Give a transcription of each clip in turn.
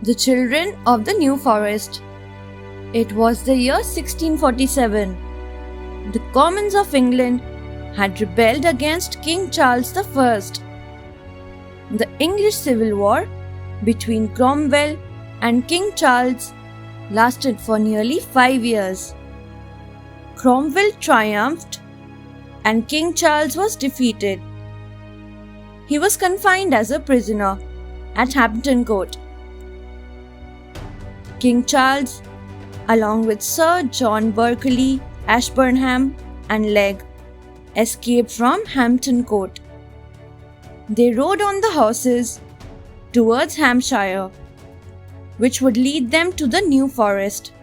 The children of the New Forest. It was the year 1647. The Commons of England had rebelled against King Charles I. The English Civil War between Cromwell and King Charles lasted for nearly 5 years. Cromwell triumphed and King Charles was defeated. He was confined as a prisoner at Hampton Court. King Charles, along with Sir John Berkeley, Ashburnham and Legge, escaped from Hampton Court. They rode on the horses towards Hampshire, which would lead them to the New Forest.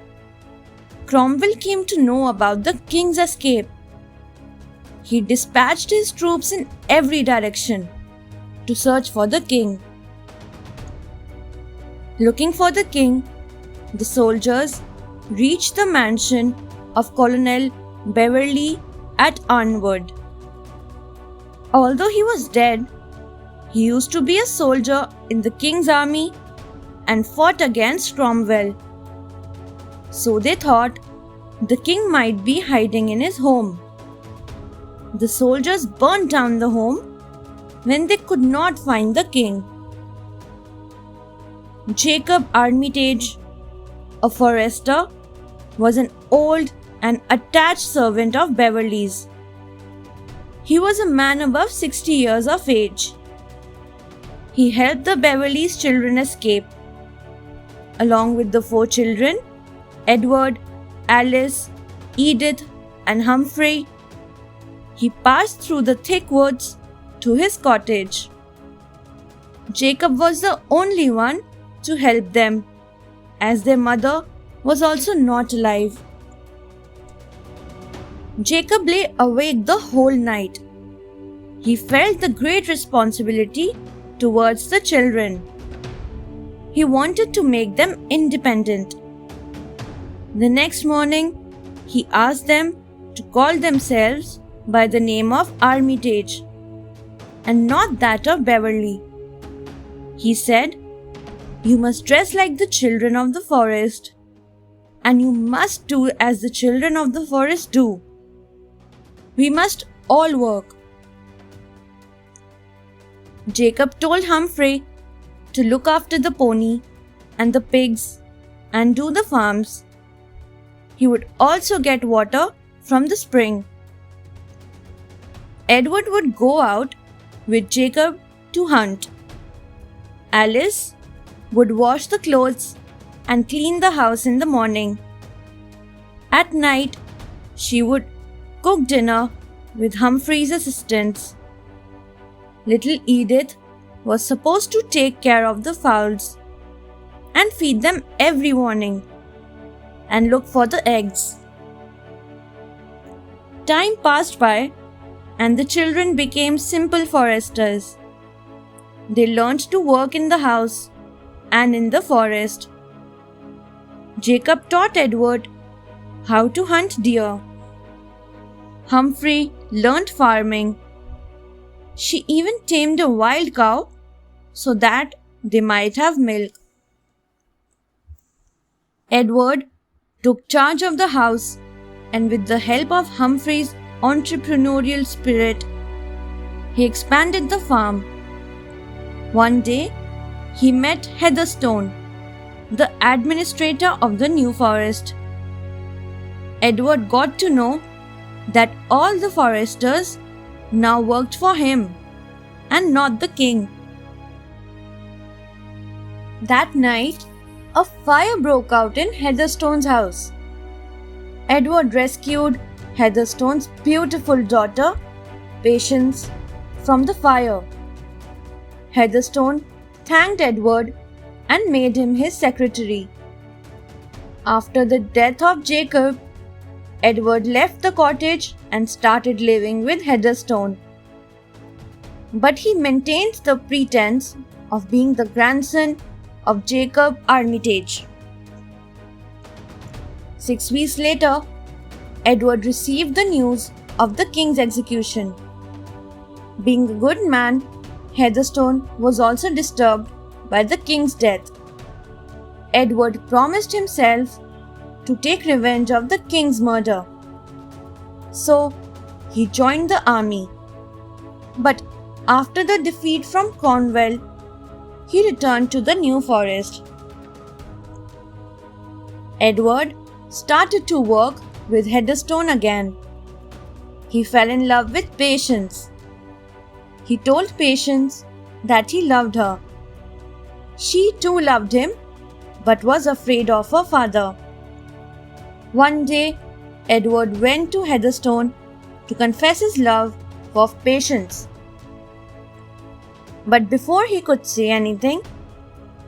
Cromwell came to know about the king's escape. He dispatched his troops in every direction to search for the king. Looking for the king, the soldiers reached the mansion of Colonel Beverly at Arnwood. Although he was dead, he used to be a soldier in the king's army and fought against Cromwell. So they thought the king might be hiding in his home. The soldiers burnt down the home when they could not find the king. Jacob Armitage, a forester, was an old and attached servant of Beverly's. He was a man above 60 years of age. He helped the Beverly's children escape. Along with the 4 children, Edward, Alice, Edith, and Humphrey, he passed through the thick woods to his cottage. Jacob was the only one to help them, as their mother was also not alive. Jacob lay awake the whole night. He felt the great responsibility towards the children. He wanted to make them independent. The next morning, he asked them to call themselves by the name of Armitage and not that of Beverly. He said, "You must dress like the children of the forest, and you must do as the children of the forest do. We must all work." Jacob told Humphrey to look after the pony and the pigs and do the farms. He would also get water from the spring. Edward would go out with Jacob to hunt. Alice would wash the clothes and clean the house in the morning. At night, she would cook dinner with Humphrey's assistants. Little Edith was supposed to take care of the fowls and feed them every morning and look for the eggs. Time passed by and the children became simple foresters. They learned to work in the house and in the forest. Jacob taught Edward how to hunt deer. Humphrey learned farming. She even tamed a wild cow so that they might have milk. Edward took charge of the house, and with the help of Humphrey's entrepreneurial spirit, he expanded the farm. One day, he met Heatherstone, the administrator of the New Forest. Edward got to know that all the foresters now worked for him and not the king. That night, a fire broke out in Heatherstone's house. Edward rescued Heatherstone's beautiful daughter, Patience, from the fire. Heatherstone thanked Edward and made him his secretary. After the death of Jacob, Edward left the cottage and started living with Heatherstone. But he maintained the pretense of being the grandson of Jacob Armitage. 6 weeks later, Edward received the news of the king's execution. Being a good man, Heatherstone was also disturbed by the king's death. Edward promised himself to take revenge of the king's murder. So, he joined the army. But after the defeat from Cornwall, he returned to the New Forest. Edward started to work with Heatherstone again. He fell in love with Patience. He told Patience that he loved her. She too loved him, but was afraid of her father. One day, Edward went to Heatherstone to confess his love for Patience. But before he could say anything,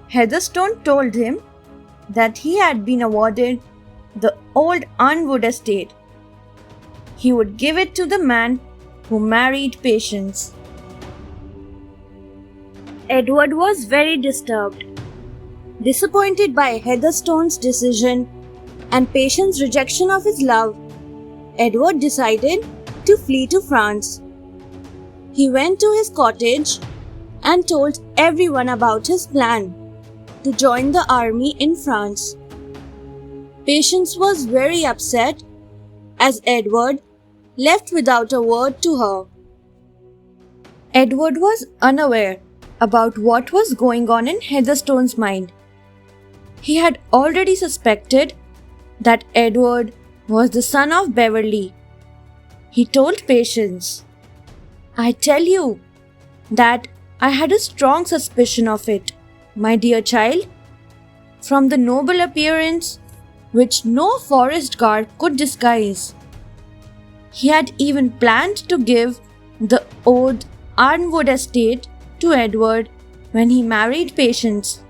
Heatherstone told him that he had been awarded the old Arnwood estate. He would give it to the man who married Patience. Edward was very disturbed. Disappointed by Heatherstone's decision and Patience's rejection of his love, Edward decided to flee to France. He went to his cottage and told everyone about his plan to join the army in France. Patience was very upset as Edward left without a word to her. Edward was unaware about what was going on in Heatherstone's mind. He had already suspected that Edward was the son of Beverly. He told Patience, "I tell you that I had a strong suspicion of it, my dear child, from the noble appearance which no forest guard could disguise. He had even planned to give the old Arnwood estate to Edward when he married Patience.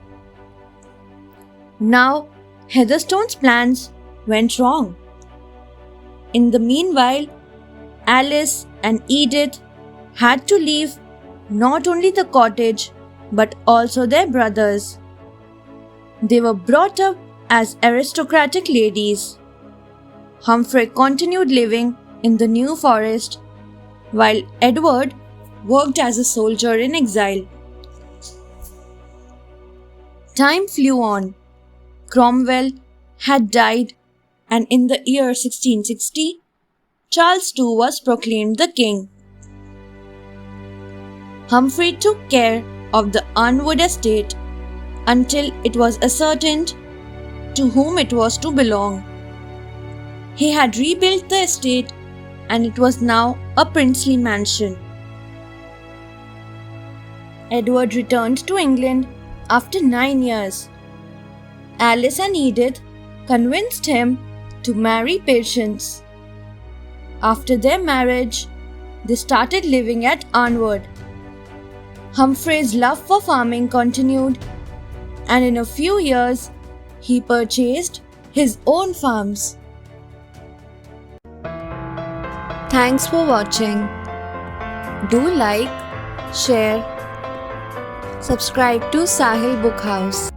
Now, Heatherstone's plans went wrong. In the meanwhile, Alice and Edith had to leave not only the cottage but also their brothers. They were brought up as aristocratic ladies. Humphrey continued living in the New Forest while Edward worked as a soldier in exile. Time flew on. Cromwell had died, and in the year 1660, Charles II was proclaimed the king. Humphrey took care of the Arnwood estate until it was ascertained to whom it was to belong. He had rebuilt the estate and it was now a princely mansion. Edward returned to England after 9 years. Alice and Edith convinced him to marry Patience. After their marriage, they started living at Arnwood. Humphrey's love for farming continued, and in a few years, he purchased his own farms. Thanks for watching. Do like, share, subscribe to Sahil Book House.